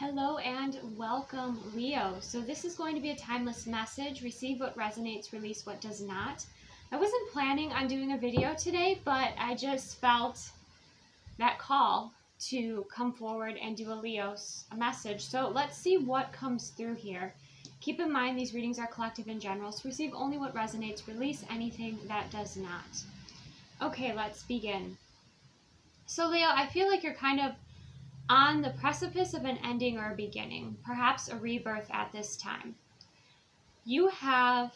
Hello and welcome, Leo. So this is going to be a timeless message. Receive what resonates, release what does not. I wasn't planning on doing a video today, but I just felt that call to come forward and do a message. So let's see what comes through here. Keep in mind these readings are collective in general, so receive only what resonates, release anything that does not. Okay, let's begin. So Leo, I feel like you're kind of on the precipice of an ending or a beginning, perhaps a rebirth at this time. You have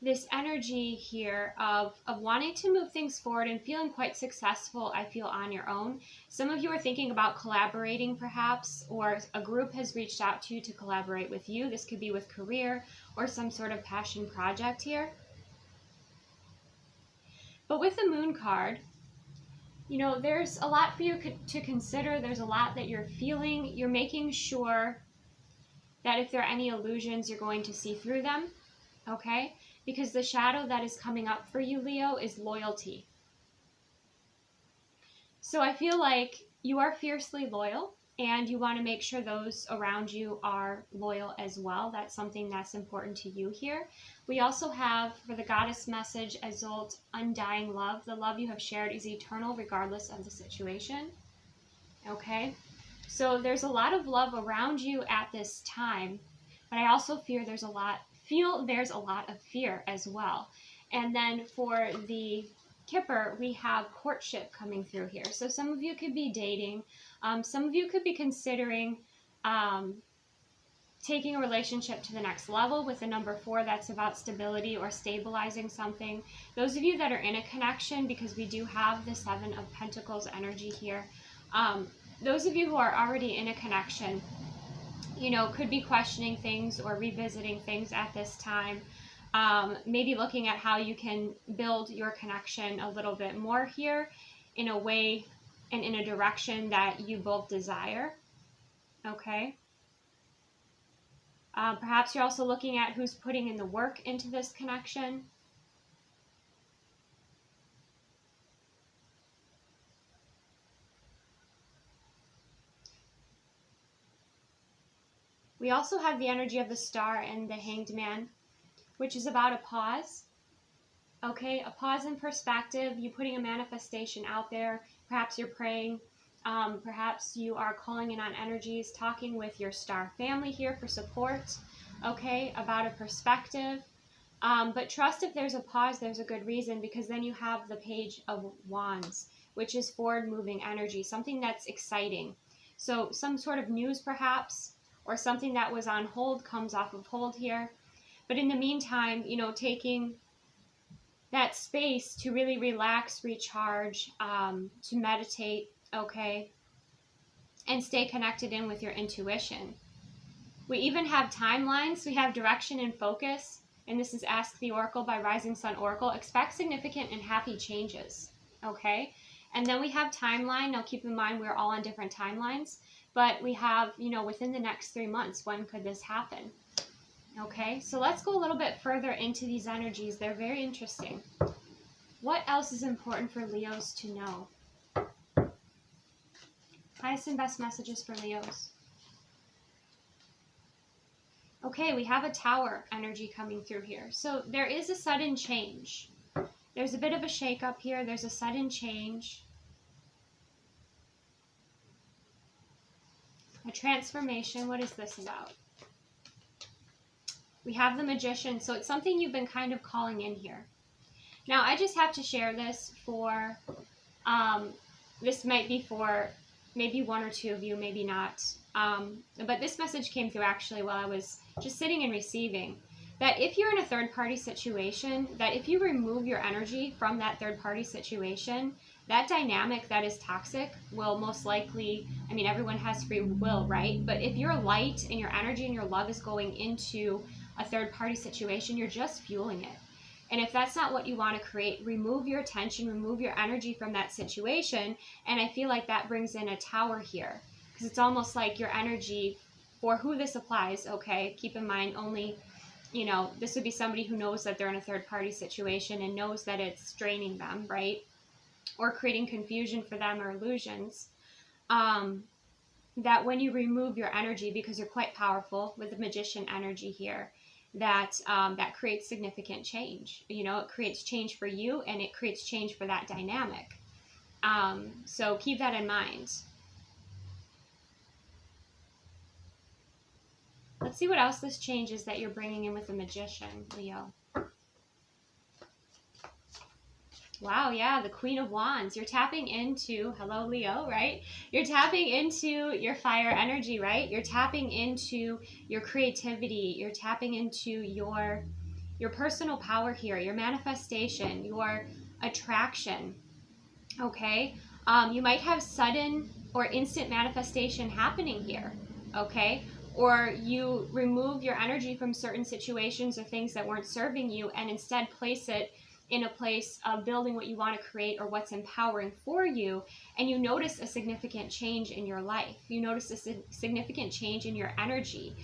this energy here of wanting to move things forward and feeling quite successful, I feel, on your own. Some of you are thinking about collaborating perhaps, or a group has reached out to you to collaborate with you. This could be with career or some sort of passion project here. But with the Moon card, you know, there's a lot for you to consider. There's a lot that you're feeling. You're making sure that if there are any illusions, you're going to see through them, okay? Because the shadow that is coming up for you, Leo, is loyalty. So I feel like you are fiercely loyal, and you want to make sure those around you are loyal as well. That's something that's important to you here. We also have, for the goddess message, Azult, undying love. The love you have shared is eternal regardless of the situation. Okay? So there's a lot of love around you at this time, but I also feel there's a lot of fear as well. And then for the Kipper, we have courtship coming through here. So some of you could be dating. Some of you could be considering taking a relationship to the next level with the number 4. That's about stability or stabilizing something. Those of you that are in a connection, because we do have the 7 of Pentacles energy here, those of you who are already in a connection, you know, could be questioning things or revisiting things at this time. Maybe looking at how you can build your connection a little bit more here in a way and in a direction that you both desire. Okay. Perhaps you're also looking at who's putting in the work into this connection. We also have the energy of the Star and the Hanged Man, which is about a pause. Okay, a pause in perspective, you putting a manifestation out there. Perhaps you're praying. Perhaps you are calling in on energies, talking with your star family here for support. Okay, about a perspective. But trust if there's a pause, there's a good reason, because then you have the Page of Wands, which is forward-moving energy, something that's exciting. So some sort of news perhaps, or something that was on hold comes off of hold here. But in the meantime, you know, taking that space to really relax, recharge, to meditate, okay, and stay connected in with your intuition. We even have timelines. We have direction and focus, and this is Ask the Oracle by Rising Sun Oracle. Expect significant and happy changes, okay? And then we have timeline. Now keep in mind we're all on different timelines, but we have, you know, within the next 3 months, when could this happen? Okay, so let's go a little bit further into these energies. They're very interesting. What else is important for Leos to know? Highest and best messages for Leos. Okay, we have a Tower energy coming through here. So there is a sudden change. There's a bit of a shake-up here. There's a sudden change. A transformation. What is this about? We have the Magician, so it's something you've been kind of calling in here. Now, I just have to share this for, this might be for maybe 1 or 2 of you, maybe not. But this message came through actually while I was just sitting and receiving. That if you're in a third-party situation, that if you remove your energy from that third-party situation, that dynamic that is toxic will most likely, I mean, everyone has free will, right? But if your light and your energy and your love is going into a third-party situation, you're just fueling it. And if that's not what you want to create, remove your attention, remove your energy from that situation. And I feel like that brings in a Tower here, because it's almost like your energy, for who this applies, okay? Keep in mind only, you know, this would be somebody who knows that they're in a third-party situation and knows that it's draining them, right? Or creating confusion for them or illusions. that when you remove your energy, because you're quite powerful with the magician energy here, that that creates significant change. You know, it creates change for you, and it creates change for that dynamic. So keep that in mind. Let's see what else this changes that you're bringing in with the magician, Leo. Wow, yeah, the Queen of Wands. You're tapping into, hello, Leo, right? You're tapping into your fire energy, right? You're tapping into your creativity. You're tapping into your personal power here, your manifestation, your attraction, okay? You might have sudden or instant manifestation happening here, okay? Or you remove your energy from certain situations or things that weren't serving you and instead place it in a place of building what you want to create or what's empowering for you, and you notice a significant change in your life. You notice a significant change in your energy.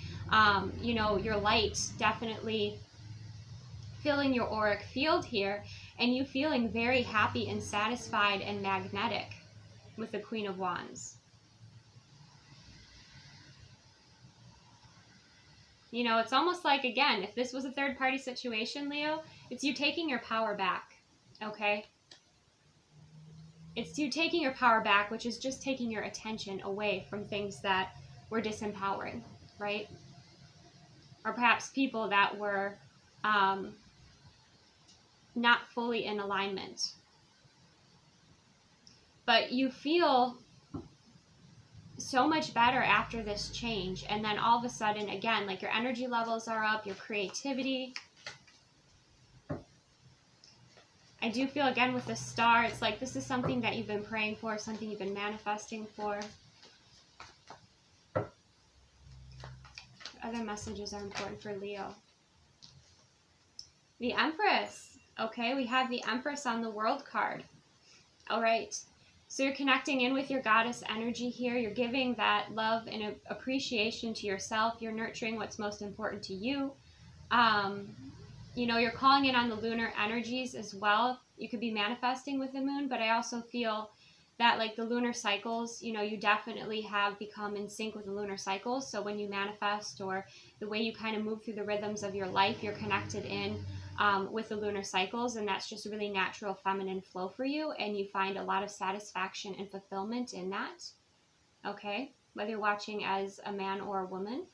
You know, your light definitely filling your auric field here, and you feeling very happy and satisfied and magnetic with the Queen of Wands. You know, it's almost like, again, if this was a third-party situation, Leo, it's you taking your power back, okay? It's you taking your power back, which is just taking your attention away from things that were disempowering, right? Or perhaps people that were not fully in alignment. But you feel so much better after this change, and then all of a sudden, again, like your energy levels are up, your creativity. I do feel, again, with the star, it's like this is something that you've been praying for, something you've been manifesting for. What other messages are important for Leo? The Empress. Okay, we have the Empress on the World card. All right. So you're connecting in with your goddess energy here. You're giving that love and appreciation to yourself. You're nurturing what's most important to you. You know, you're calling in on the lunar energies as well. You could be manifesting with the moon, but I also feel that, like, the lunar cycles, you know, you definitely have become in sync with the lunar cycles. So when you manifest, or the way you kind of move through the rhythms of your life, you're connected in with the lunar cycles, and that's just a really natural feminine flow for you, and you find a lot of satisfaction and fulfillment in that, okay, whether you're watching as a man or a woman.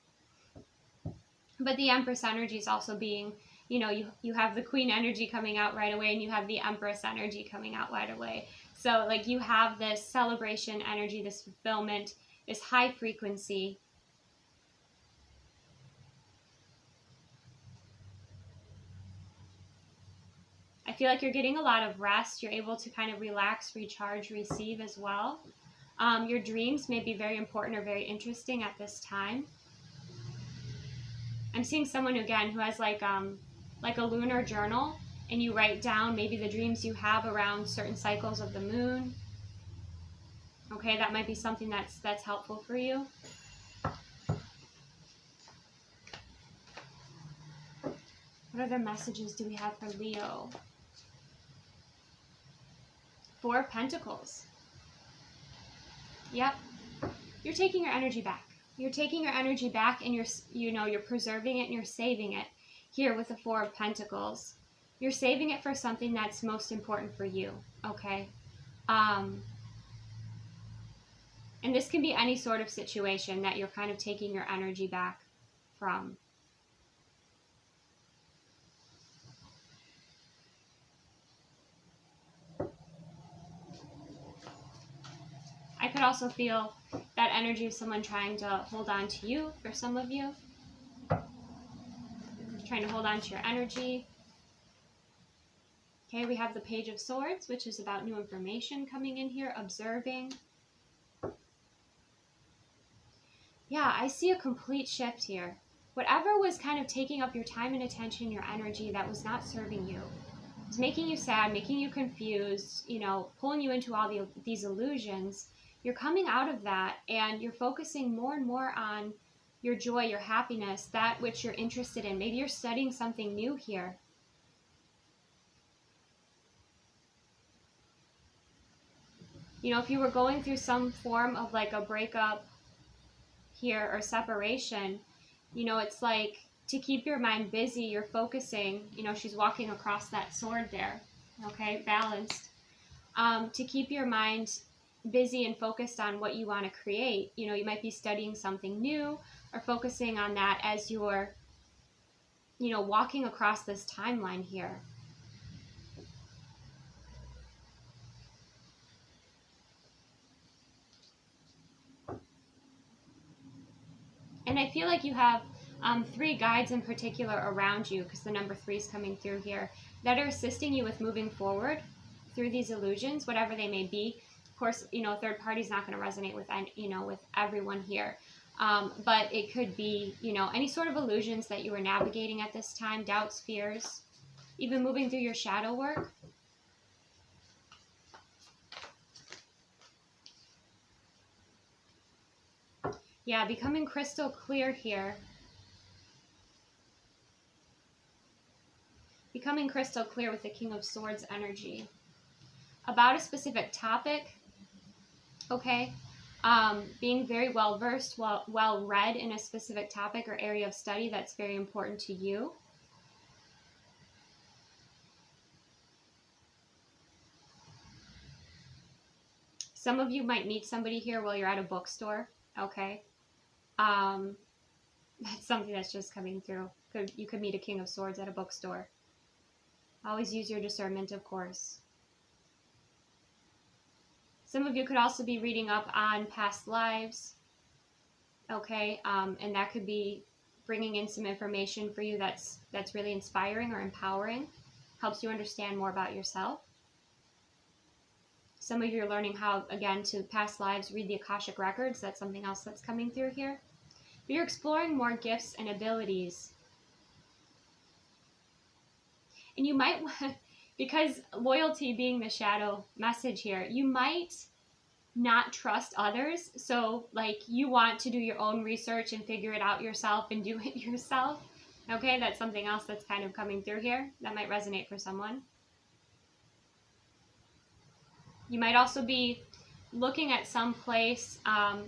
But the Empress energy is also being, you know, you have the Queen energy coming out right away, and you have the Empress energy coming out right away. So, like, you have this celebration energy, this fulfillment, this high frequency. I feel like you're getting a lot of rest. You're able to kind of relax, recharge, receive as well. Your dreams may be very important or very interesting at this time. I'm seeing someone, again, who has like a lunar journal, and you write down maybe the dreams you have around certain cycles of the moon. Okay, that might be something that's helpful for you. What other messages do we have for Leo? Four of Pentacles. Yep. You're taking your energy back. You're taking your energy back, and you're preserving it, and you're saving it. Here with the Four of Pentacles, you're saving it for something that's most important for you, okay? And this can be any sort of situation that you're kind of taking your energy back from. I could also feel that energy of someone trying to hold on to you, for some of you. Trying to hold on to your energy. Okay, we have the Page of Swords, which is about new information coming in here, observing. Yeah, I see a complete shift here. Whatever was kind of taking up your time and attention, your energy, that was not serving you. It's making you sad, making you confused, you know, pulling you into all these illusions. You're coming out of that, and you're focusing more and more on your joy, your happiness, that which you're interested in. Maybe you're studying something new here. You know, if you were going through some form of like a breakup, here, or separation, you know, it's like to keep your mind busy, you're focusing, you know, she's walking across that sword there, okay, balanced. To keep your mind busy and focused on what you want to create, you know, you might be studying something new or focusing on that as you're, you know, walking across this timeline here. And I feel like you have 3 guides in particular around you, because the number 3 is coming through here, that are assisting you with moving forward through these illusions, whatever they may be. Of course, you know, third party is not going to resonate with, you know, with everyone here. But it could be, you know, any sort of illusions that you were navigating at this time, doubts, fears, even moving through your shadow work. Yeah, becoming crystal clear here. Becoming crystal clear with the King of Swords energy about a specific topic, okay? Being very well versed, well read in a specific topic or area of study that's very important to you. Some of you might meet somebody here while you're at a bookstore, okay? That's something that's just coming through. You could meet a King of Swords at a bookstore. Always use your discernment, of course. Some of you could also be reading up on past lives, okay? And that could be bringing in some information for you that's really inspiring or empowering, helps you understand more about yourself. Some of you are learning how, again, to past lives, read the Akashic Records. That's something else that's coming through here. But you're exploring more gifts and abilities. And you might, because loyalty being the shadow message here, you might not trust others. So like you want to do your own research and figure it out yourself and do it yourself. Okay, that's something else that's kind of coming through here that might resonate for someone. You might also be looking at some place,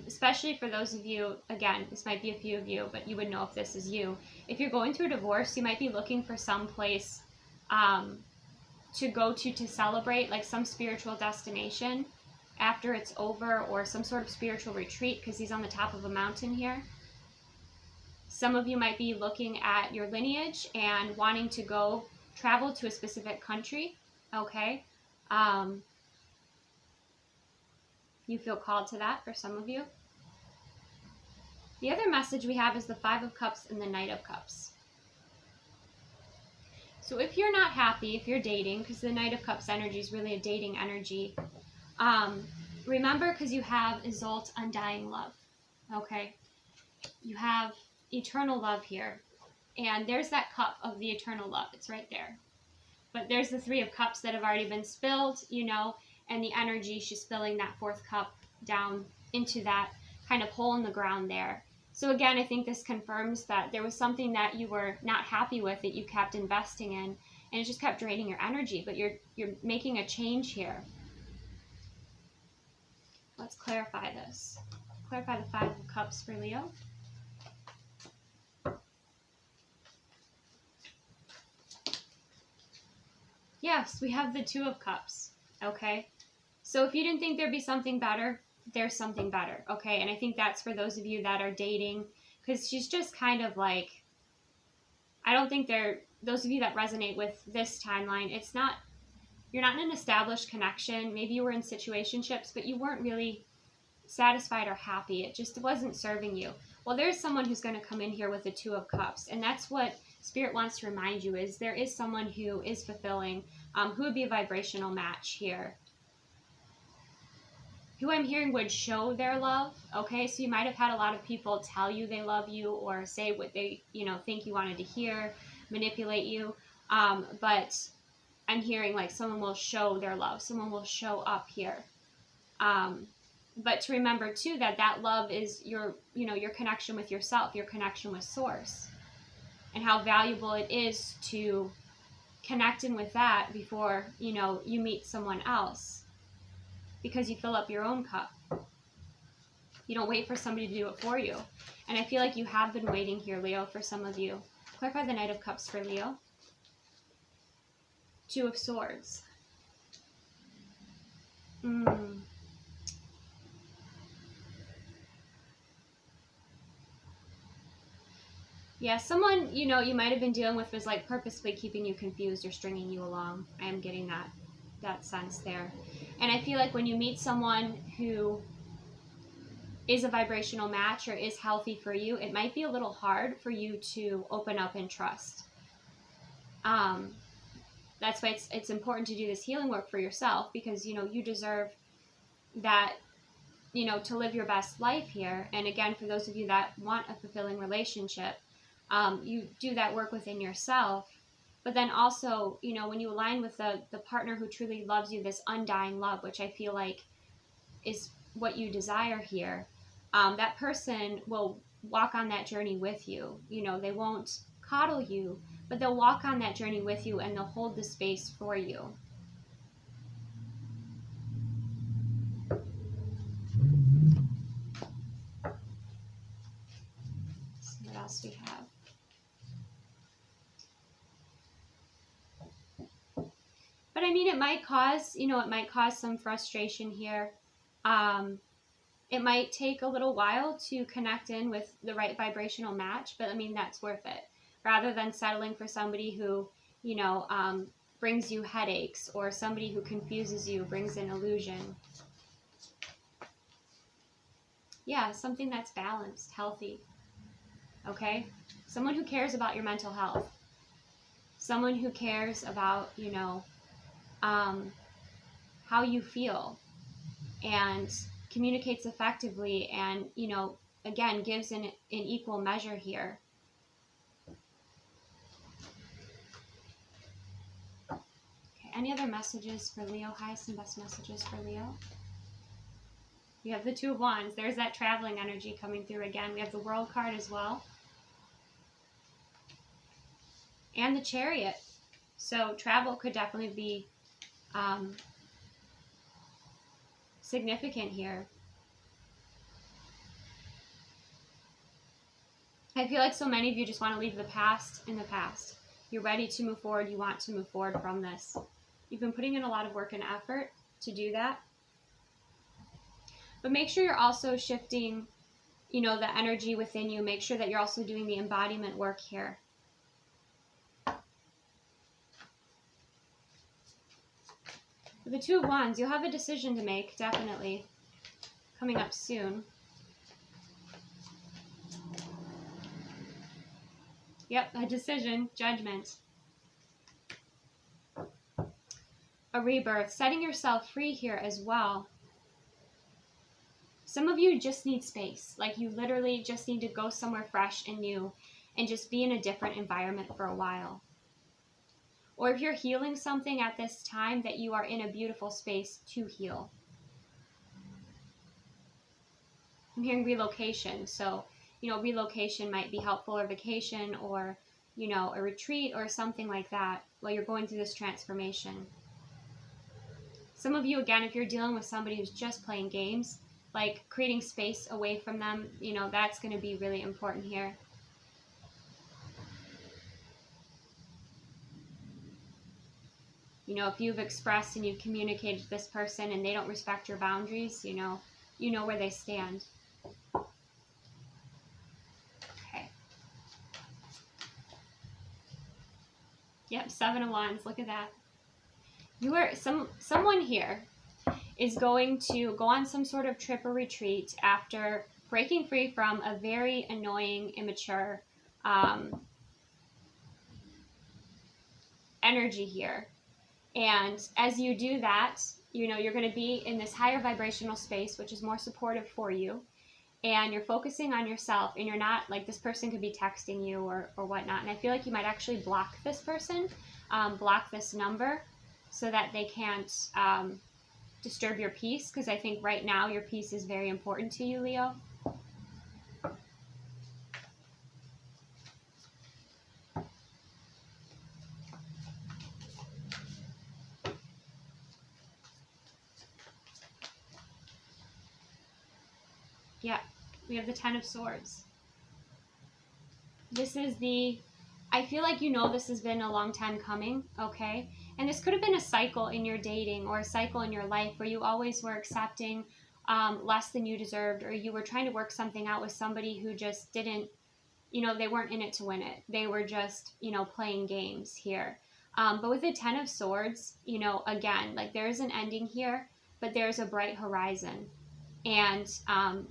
especially for those of you, again, this might be a few of you, but you would know if this is you. If you're going through a divorce, you might be looking for some place to go to celebrate, like some spiritual destination after it's over, or some sort of spiritual retreat, because he's on the top of a mountain here. Some of you might be looking at your lineage and wanting to go travel to a specific country, okay? You feel called to that for some of you. The other message we have is the 5 of Cups and the Knight of Cups. So if you're not happy, if you're dating, because the Knight of Cups energy is really a dating energy, remember, because you have Isolde, undying love, okay? You have eternal love here. And there's that cup of the eternal love. It's right there. But there's the 3 of Cups that have already been spilled, you know, and the energy, she's spilling that 4th cup down into that kind of hole in the ground there. So again, I think this confirms that there was something that you were not happy with that you kept investing in, and it just kept draining your energy, but you're making a change here. Let's clarify this. Clarify the 5 of Cups for Leo. Yes, we have the 2 of Cups, okay? So if you didn't think there'd be something better, there's something better, okay? And I think that's for those of you that are dating, because she's just kind of like, I don't think those of you that resonate with this timeline, it's not, you're not in an established connection. Maybe you were in situationships, but you weren't really satisfied or happy. It just wasn't serving you. Well, there's someone who's going to come in here with the 2 of Cups, and that's what Spirit wants to remind you is there is someone who is fulfilling, who would be a vibrational match here, who I'm hearing would show their love, okay? So you might have had a lot of people tell you they love you or say what they, you know, think you wanted to hear, manipulate you, but I'm hearing like someone will show their love, someone will show up here. But to remember too that that love is your, you know, your connection with yourself, your connection with Source, and how valuable it is to connect in with that before, you know, you meet someone else, because you fill up your own cup. You don't wait for somebody to do it for you. And I feel like you have been waiting here, Leo, for some of you. Clarify the Knight of Cups for Leo. Two of Swords. Yeah, someone, you know, you might have been dealing with was like purposely keeping you confused or stringing you along. I am getting that sense there. And I feel like when you meet someone who is a vibrational match or is healthy for you, it might be a little hard for you to open up and trust. That's why it's important to do this healing work for yourself, because, you know, you deserve that, you know, to live your best life here. And again, for those of you that want a fulfilling relationship, you do that work within yourself. But then also, you know, when you align with the partner who truly loves you, this undying love, which I feel like is what you desire here, that person will walk on that journey with you. You know, they won't coddle you, but they'll walk on that journey with you, and they'll hold the space for you. Let's see what else we have. But I mean, it might cause, you know, it might cause some frustration here. It might take a little while to connect in with the right vibrational match, but I mean, that's worth it. Rather than settling for somebody who, you know, brings you headaches, or somebody who confuses you, brings in illusion. Yeah, something that's balanced, healthy. Okay? Someone who cares about your mental health. Someone who cares about, you know, how you feel, and communicates effectively, and, you know, again, gives in equal measure here. Okay, any other messages for Leo? Highest and best messages for Leo? You have the Two of Wands. There's that traveling energy coming through again. We have the World card as well. And the Chariot. So travel could definitely be significant here. I feel like so many of you just want to leave the past in the past. You're ready to move forward. You want to move forward from this. You've been putting in a lot of work and effort to do that. But make sure you're also shifting, you know, the energy within you. Make sure that you're also doing the embodiment work here. With the Two of Wands, you'll have a decision to make, definitely, coming up soon. Yep, a decision, judgment. A rebirth, setting yourself free here as well. Some of you just need space. Like, you literally just need to go somewhere fresh and new and just be in a different environment for a while. Or if you're healing something at this time, that you are in a beautiful space to heal. I'm hearing relocation. So, you know, relocation might be helpful, or vacation, or, you know, a retreat or something like that while you're going through this transformation. Some of you, again, if you're dealing with somebody who's just playing games, like creating space away from them, you know, that's going to be really important here. You know, if you've expressed and you've communicated to this person and they don't respect your boundaries, you know where they stand. Okay. Yep, Seven of Wands, look at that. You are, someone here is going to go on some sort of trip or retreat after breaking free from a very annoying, immature energy here. And as you do that, you know, you're going to be in this higher vibrational space, which is more supportive for you. And you're focusing on yourself, and you're not, like, this person could be texting you or whatnot. And I feel like you might actually block this person, block this number, so that they can't disturb your peace. Because I think right now your peace is very important to you, Leo. Yeah, We have the Ten of Swords. This is I feel like this has been a long time coming, okay? And this could have been a cycle in your dating or a cycle in your life where you always were accepting less than you deserved, or you were trying to work something out with somebody who just didn't, they weren't in it to win it. They were just, playing games here. But with the Ten of Swords, again, like there is an ending here, but there's a bright horizon. And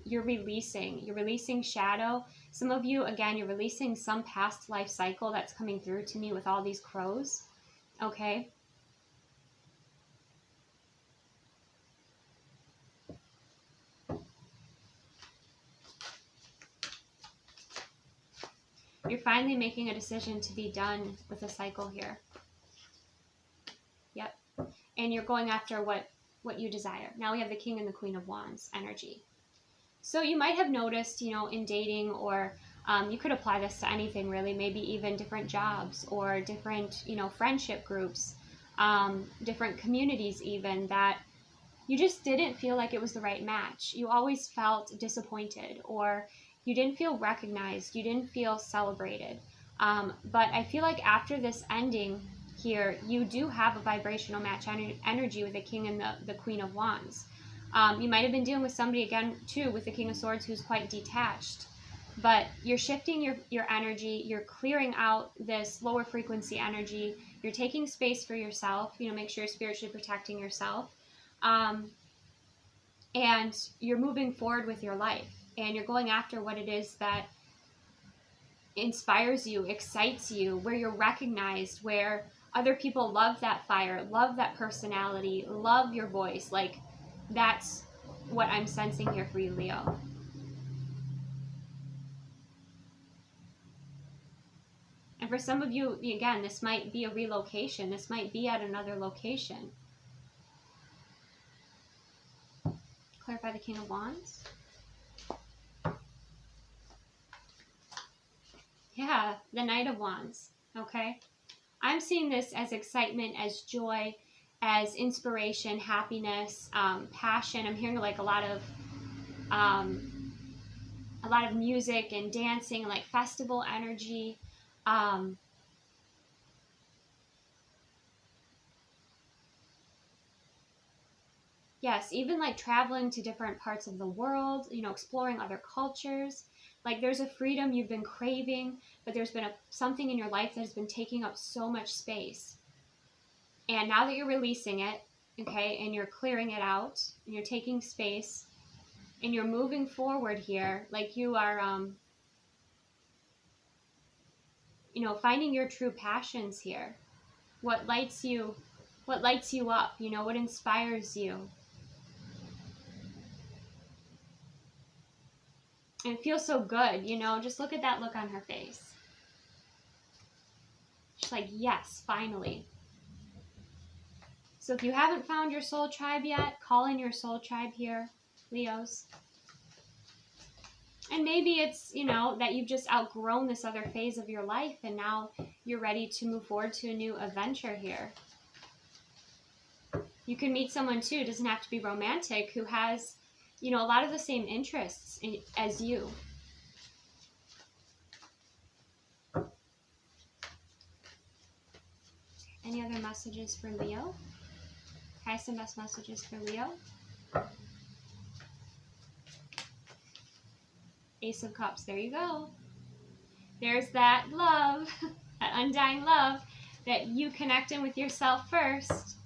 you're releasing shadow. Some of you, again, you're releasing some past life cycle that's coming through to me with all these crows, okay? You're finally making a decision to be done with a cycle here. Yep. And you're going after what you desire. Now we have the King and the Queen of Wands energy. So you might have noticed, in dating, or you could apply this to anything really, maybe even different jobs or different, friendship groups, different communities even, that you just didn't feel like it was the right match. You always felt disappointed, or you didn't feel recognized. You didn't feel celebrated. But I feel like after this ending here, you do have a vibrational match energy with the King and the Queen of Wands. You might have been dealing with somebody, again, too, with the King of Swords who's quite detached. But you're shifting your energy. You're clearing out this lower frequency energy. You're taking space for yourself. Make sure you're spiritually protecting yourself. And you're moving forward with your life. And you're going after what it is that inspires you, excites you, where you're recognized, where other people love that fire, love that personality, love your voice. Like, that's what I'm sensing here for you, Leo. And for some of you, again, this might be a relocation. This might be at another location. Clarify the King of Wands. Yeah, the Knight of Wands, okay? I'm seeing this as excitement, as joy, as inspiration, happiness, passion. I'm hearing like a lot of music and dancing, like festival energy. Yes, even like traveling to different parts of the world, exploring other cultures. Like there's a freedom you've been craving, but there's been something in your life that has been taking up so much space. And now that you're releasing it, okay, and you're clearing it out, and you're taking space, and you're moving forward here, like you are, finding your true passions here. What lights you up, what inspires you. And it feels so good, just look at that look on her face. She's like, yes, finally. So if you haven't found your soul tribe yet, call in your soul tribe here, Leos. And maybe it's, that you've just outgrown this other phase of your life and now you're ready to move forward to a new adventure here. You can meet someone too, it doesn't have to be romantic, who has, a lot of the same interests as you. Any other messages for Leo? Highest and best messages for Leo? Ace of Cups, there you go. There's that love, that undying love, that you connect in with yourself first.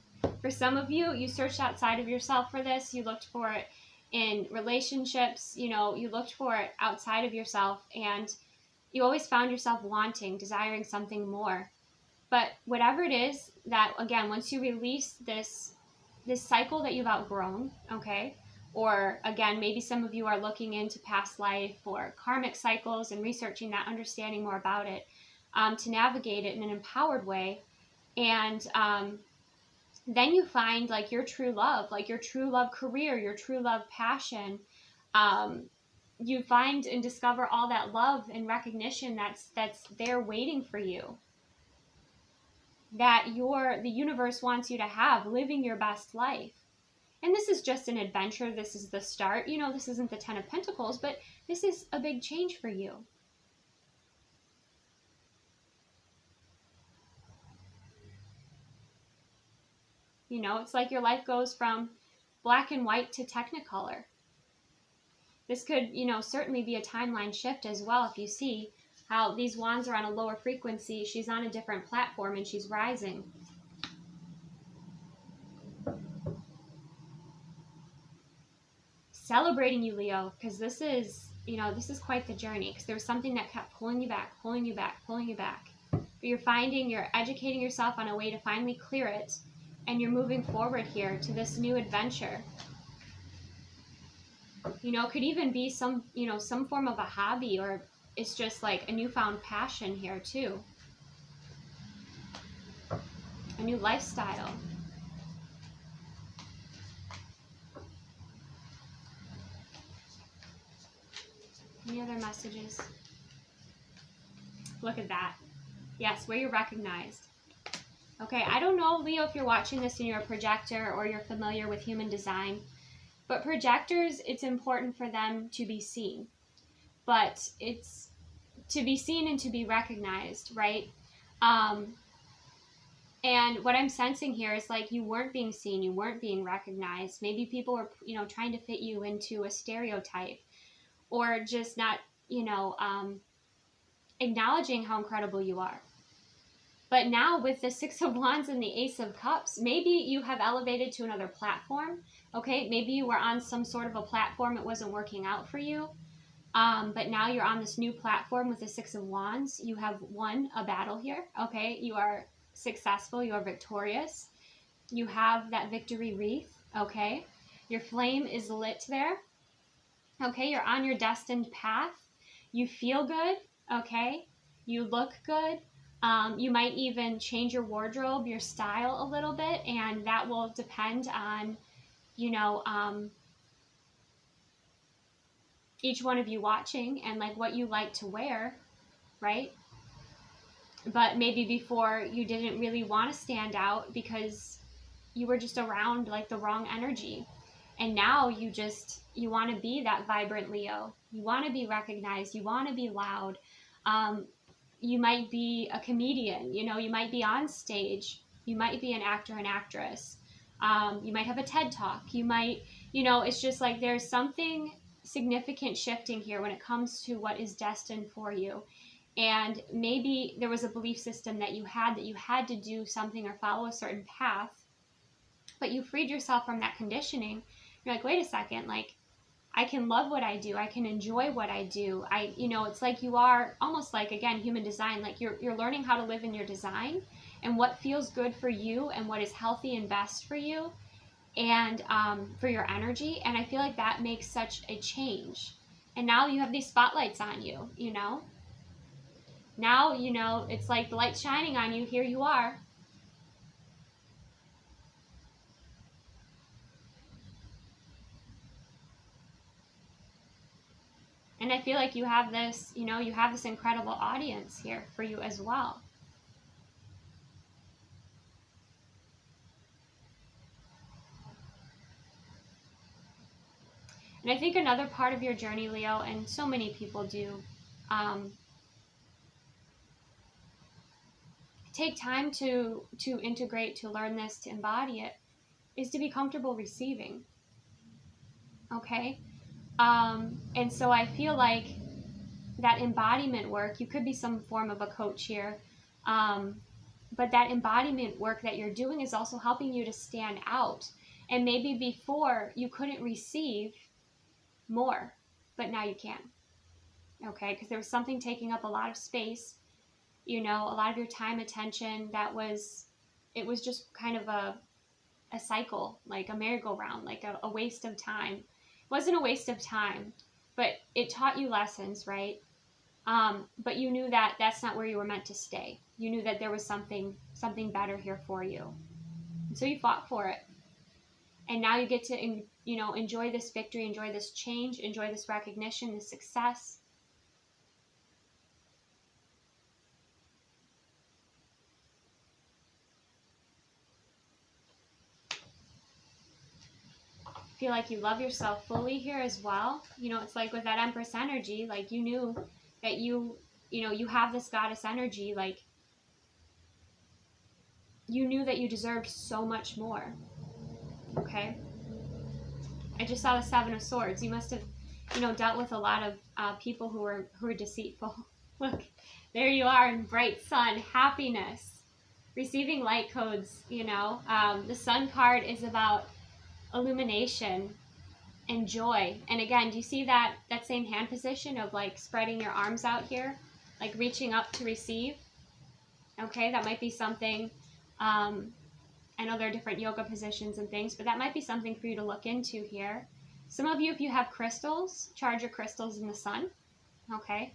For some of you, you searched outside of yourself for this. You looked for it in relationships, you looked for it outside of yourself, and you always found yourself wanting, desiring something more. But whatever it is that, again, once you release this cycle that you've outgrown, okay, or again, maybe some of you are looking into past life or karmic cycles and researching that, understanding more about it, to navigate it in an empowered way. And then you find like your true love career, your true love passion. You find and discover all that love and recognition that's there waiting for you, that the universe wants you to have, living your best life. And this is just an adventure. This is the start. You know, this isn't the 10 of Pentacles, but this is a big change for you. You know, it's like your life goes from black and white to Technicolor. This could, you know, certainly be a timeline shift as well. If you see how these wands are on a lower frequency, she's on a different platform and she's rising. Celebrating you, Leo, because this is, you know, this is quite the journey, because there's something that kept pulling you back, pulling you back, pulling you back. But you're educating yourself on a way to finally clear it, and you're moving forward here to this new adventure. You know, it could even be some, you know, some form of a hobby, or it's just like a newfound passion here too. A new lifestyle. Any other messages? Look at that. Yes, where you're recognized. Okay, I don't know, Leo, if you're watching this and you're a projector or you're familiar with human design, but projectors, it's important for them to be seen. But it's to be seen and to be recognized, right? And what I'm sensing here is like you weren't being seen, you weren't being recognized. Maybe people were, you know, trying to fit you into a stereotype, or just not, you know, acknowledging how incredible you are. But now with the Six of Wands and the Ace of Cups, maybe you have elevated to another platform, okay? Maybe you were on some sort of a platform, it wasn't working out for you, but now you're on this new platform with the Six of Wands. You have won a battle here, okay? You are successful, you are victorious. You have that victory wreath, okay? Your flame is lit there, okay? You're on your destined path. You feel good, okay? You look good. You might even change your wardrobe, your style a little bit, and that will depend on, you know, each one of you watching and like what you like to wear, right? But maybe before you didn't really want to stand out because you were just around like the wrong energy. And now you want to be that vibrant Leo. You want to be recognized. You want to be loud. You might be a comedian, you know, you might be on stage, you might be an actor and actress, you might have a TED Talk, you might, you know, it's just like there's something significant shifting here when it comes to what is destined for you. And maybe there was a belief system that you had to do something or follow a certain path, but you freed yourself from that conditioning. You're like, wait a second, like, I can love what I do. I can enjoy what I do. You know, it's like you are almost like, again, human design, like you're learning how to live in your design and what feels good for you and what is healthy and best for you and for your energy. And I feel like that makes such a change. And now you have these spotlights on you, you know? Now, you know, it's like the light's shining on you. Here you are. And I feel like you have this, you know, you have this incredible audience here for you as well. And I think another part of your journey, Leo, and so many people do, take time to integrate, to learn this, to embody it, is to be comfortable receiving. Okay? And so I feel like that embodiment work, you could be some form of a coach here, but that embodiment work that you're doing is also helping you to stand out. And maybe before you couldn't receive more, but now you can. Okay? Because there was something taking up a lot of space, you know, a lot of your time, attention, it was just kind of a cycle, like a merry-go-round, like a waste of time. It wasn't a waste of time, but it taught you lessons, right? But you knew that that's not where you were meant to stay. You knew that there was something better here for you. And so you fought for it. And now you get to, you know, enjoy this victory, enjoy this change, enjoy this recognition, this success. feel like you love yourself fully here as well. You know, it's like with that Empress energy, like you knew that you know, you have this goddess energy, like you knew that you deserved so much more. Okay? I just saw the Seven of Swords. You must have, you know, dealt with a lot of people who are deceitful. Look, there you are in bright sun, happiness, receiving light codes, you know. The Sun card is about illumination and joy. And again, do you see that same hand position of like spreading your arms out here, like reaching up to receive? Okay, that might be something. I know there are different yoga positions and things, but that might be something for you to look into here. Some of you, if you have crystals, charge your crystals in the sun. Okay,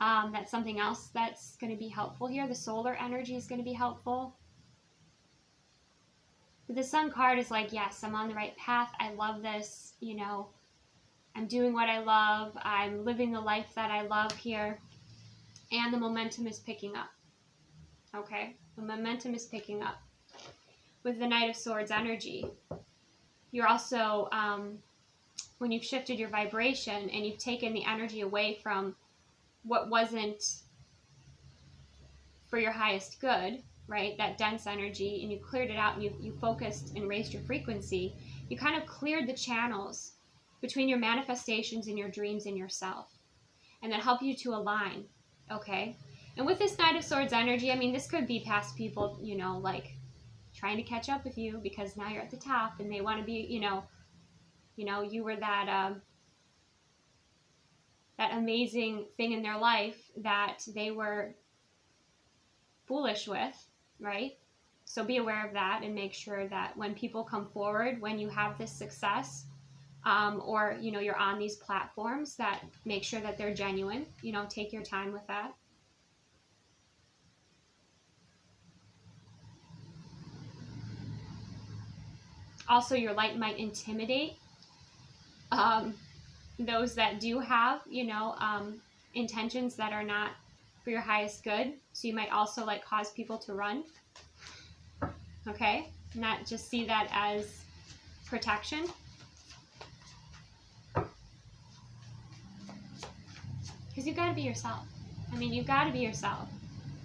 that's something else that's going to be helpful here. The solar energy is going to be helpful. The Sun card is like, yes, I'm on the right path. I love this. You know, I'm doing what I love. I'm living the life that I love here. And the momentum is picking up. Okay, the momentum is picking up. With the Knight of Swords energy, you're also, when you've shifted your vibration and you've taken the energy away from what wasn't for your highest good, right, that dense energy, and you cleared it out and you focused and raised your frequency, you kind of cleared the channels between your manifestations and your dreams and yourself, and that help you to align. Okay, and with this Knight of Swords energy, I mean, this could be past people, you know, like trying to catch up with you because now you're at the top and they want to be, you know, you were that that amazing thing in their life that they were foolish with, right? So be aware of that and make sure that when people come forward, when you have this success, or, you know, you're on these platforms, that make sure that they're genuine. You know, take your time with that. Also, your light might intimidate those that do have, you know, intentions that are not for your highest good. So you might also like cause people to run. Okay, not just see that as protection. Because you've got to be yourself. I mean, you've got to be yourself.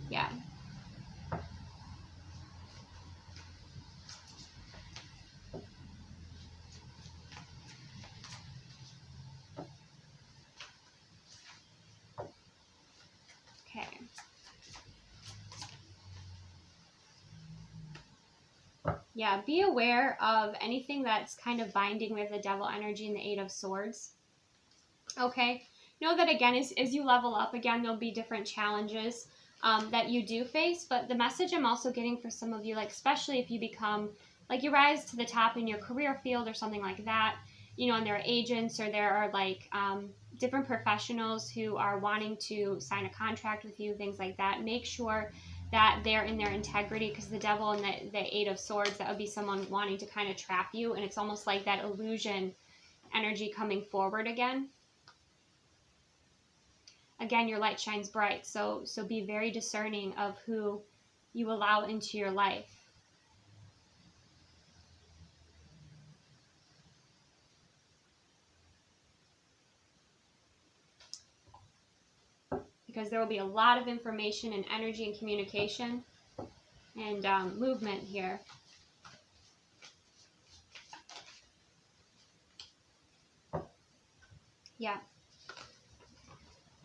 Yeah. Okay. Yeah, be aware of anything that's kind of binding with the devil energy and the Eight of Swords. Okay. Know that, again, as you level up, again, there'll be different challenges that you do face. But the message I'm also getting for some of you, like especially if you become, like you rise to the top in your career field or something like that, you know, and there are agents or there are like different professionals who are wanting to sign a contract with you, things like that. Make sure that they're in their integrity, because the devil and the Eight of Swords, that would be someone wanting to kind of trap you. And it's almost like that illusion energy coming forward again. Again, your light shines bright, so be very discerning of who you allow into your life. Because there will be a lot of information and energy and communication and movement here. Yeah.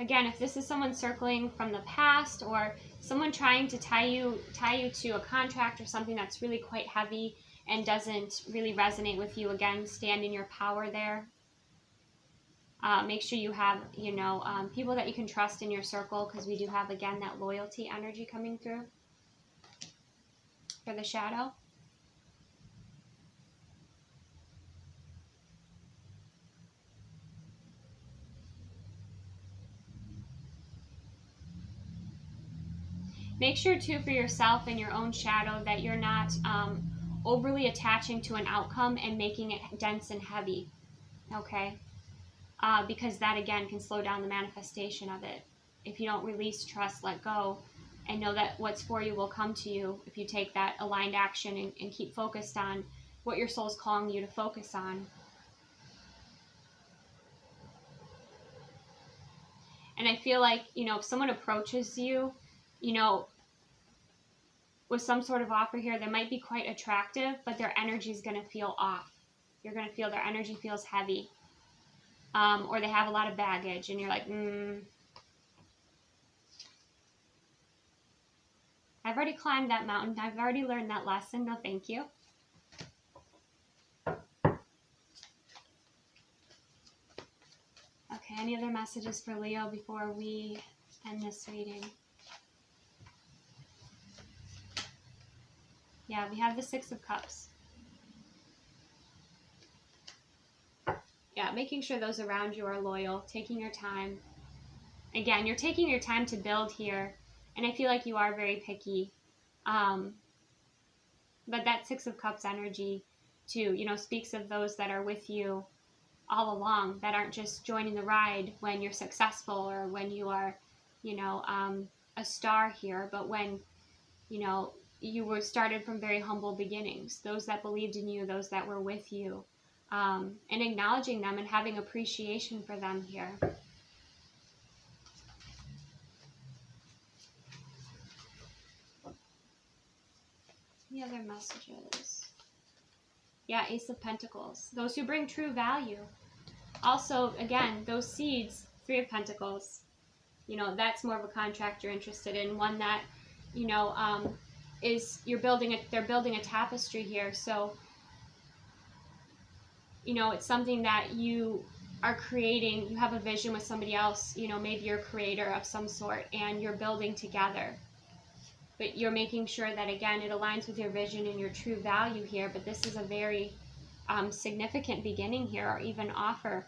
Again, if this is someone circling from the past or someone trying to tie you to a contract or something that's really quite heavy and doesn't really resonate with you, again, stand in your power there. Make sure you have, you know, people that you can trust in your circle, because we do have, again, that loyalty energy coming through for the shadow. Make sure, too, for yourself and your own shadow that you're not overly attaching to an outcome and making it dense and heavy, okay? Because that, again, can slow down the manifestation of it. If you don't release, trust, let go, and know that what's for you will come to you if you take that aligned action and keep focused on what your soul's calling you to focus on. And I feel like, you know, if someone approaches you, you know, with some sort of offer here, they might be quite attractive, but their energy is going to feel off. You're going to feel their energy feels heavy. Or they have a lot of baggage, and you're like, I've already climbed that mountain. I've already learned that lesson. No, thank you. Okay, any other messages for Leo before we end this reading? Yeah, we have the Six of Cups. Yeah, making sure those around you are loyal, taking your time. Again, you're taking your time to build here, and I feel like you are very picky. But that Six of Cups energy, too, you know, speaks of those that are with you all along, that aren't just joining the ride when you're successful or when you are, you know, a star here, but when, you know, you were started from very humble beginnings, those that believed in you, those that were with you, and acknowledging them and having appreciation for them here. Any other messages? Yeah, Ace of Pentacles. Those who bring true value. Also, again, those seeds, Three of Pentacles. You know, that's more of a contract you're interested in. One that, you know, they're building a tapestry here. So, you know, it's something that you are creating. You have a vision with somebody else. You know, maybe you're a creator of some sort, and you're building together. But you're making sure that, again, it aligns with your vision and your true value here. But this is a very significant beginning here, or even offer.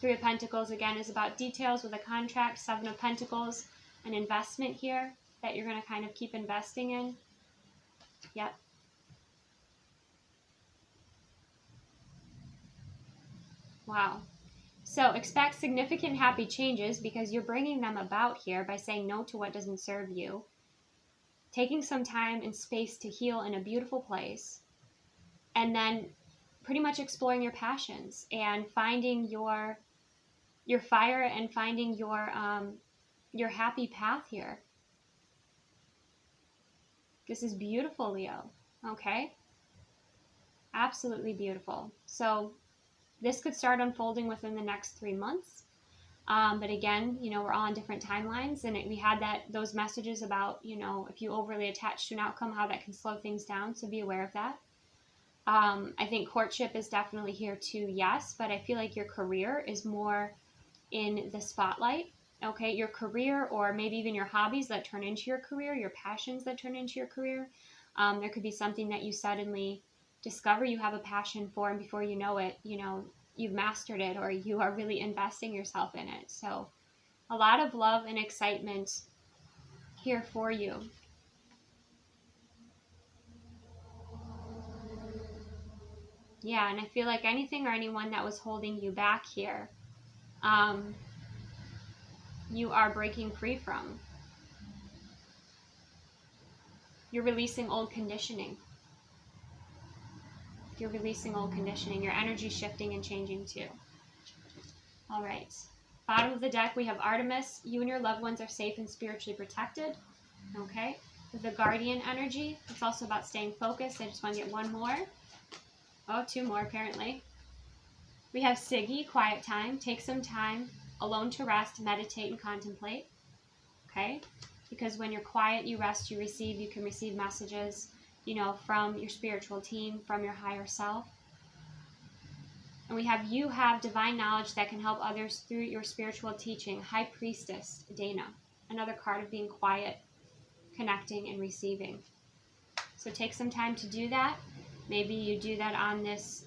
Three of Pentacles, again, is about details with a contract. Seven of Pentacles, an investment here that you're going to kind of keep investing in. Yep. Wow. So expect significant happy changes because you're bringing them about here by saying no to what doesn't serve you. Taking some time and space to heal in a beautiful place. And then pretty much exploring your passions and finding your fire and finding your happy path here. This is beautiful, Leo. Okay? Absolutely beautiful. So this could start unfolding within the next 3 months. But again, you know, we're all on different timelines, and we had those messages about, you know, if you overly attach to an outcome, how that can slow things down. So be aware of that. I think courtship is definitely here too, yes, but I feel like your career is more in the spotlight. Okay, your career, or maybe even your hobbies that turn into your career, your passions that turn into your career. There could be something that you suddenly discover you have a passion for, and before you know it, you know, you've mastered it, or you are really investing yourself in it. So a lot of love and excitement here for you. Yeah, and I feel like anything or anyone that was holding you back here, you are breaking free from. You're releasing old conditioning. You're releasing old conditioning. Your energy shifting and changing too. All right. Bottom of the deck, we have Artemis. You and your loved ones are safe and spiritually protected. Okay. With the Guardian energy, it's also about staying focused. I just want to get one more. Oh, two more apparently. We have Siggy, quiet time. Take some time alone to rest, meditate, and contemplate. Okay. Because when you're quiet, you rest, you receive. You can receive messages, you know, from your spiritual team, from your higher self. And we have you have divine knowledge that can help others through your spiritual teaching. High Priestess, Dana. Another card of being quiet, connecting, and receiving. So take some time to do that. Maybe you do that on this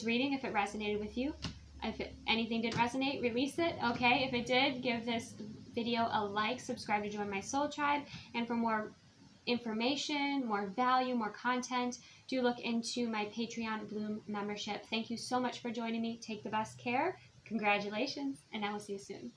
reading if it resonated with you. If anything didn't resonate, release it. Okay, if it did, give this video a like, subscribe to join my soul tribe, and for more information, more value, more content, do look into my Patreon Bloom membership. Thank you so much for joining me. Take the best care. Congratulations, and I will see you soon.